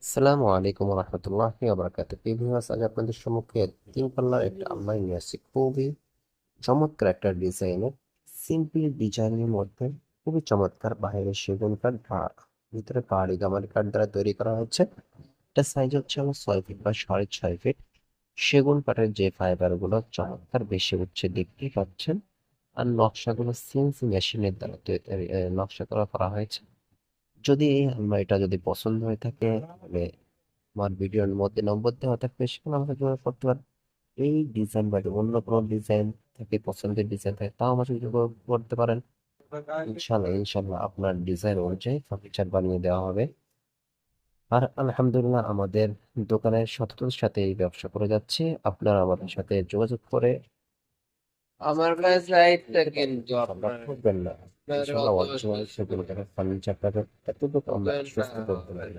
আসসালামু আলাইকুম রহমতুল্লাহি ওয়া ভিউয়ার্স, আজ আপনাদের সম্মুখে তিন পাল্লার একটা আলমারি নিয়ে আসছি। খুবই চমৎকার একটা ডিজাইনের, সিম্পল ডিজাইনের মধ্যে খুবই চমৎকার। বাইরে সেগুন কাঠ আর ভিতরে পাহাড়ি গামারি কাঠ দ্বারা তৈরি করা হচ্ছে। এটা সাইজ হচ্ছে আমার 6 ফিট বা 6.5 ফিট। সেগুন কাঠের যে ফাইবার গুলো চমৎকার বেশি উঠছে দেখতেই পাচ্ছেন। আর নকশাগুলো সিএনসি মেশিনের দ্বারা নকশা করা হয়েছে। যদি এই আলমারিটা যদি পছন্দ হয়ে থাকে, তাহলে আমার ভিডিওর মধ্যে নম্বর দেওয়া থাকবে, সেখানে আমাকে যোগাযোগ করতে পারেন। এই ডিজাইন বা অন্য কোনো ডিজাইন থেকে, পছন্দের ডিজাইন থাকে, তাও আমার সাথে যোগাযোগ করতে পারেন। ইনশাল্লাহ ইনশাল্লাহ আপনার ডিজাইন অনুযায়ী ফার্নিচার বানিয়ে দেওয়া হবে। আর আলহামদুলিল্লাহ আমাদের দোকানের সততার সাথে এই ব্যবসা করে যাচ্ছে। আপনারা আমাদের সাথে যোগাযোগ করে আমার কাছে কিন্তু আমরা আপনার ঠকবেন না। আপনার ইনশাল্লাহ অত অরিজিনাল সেগুলো ফার্নিচার পাবেন, এতটুকু আমরা বুঝলেন না। আশ্বস্ত করতে পারি।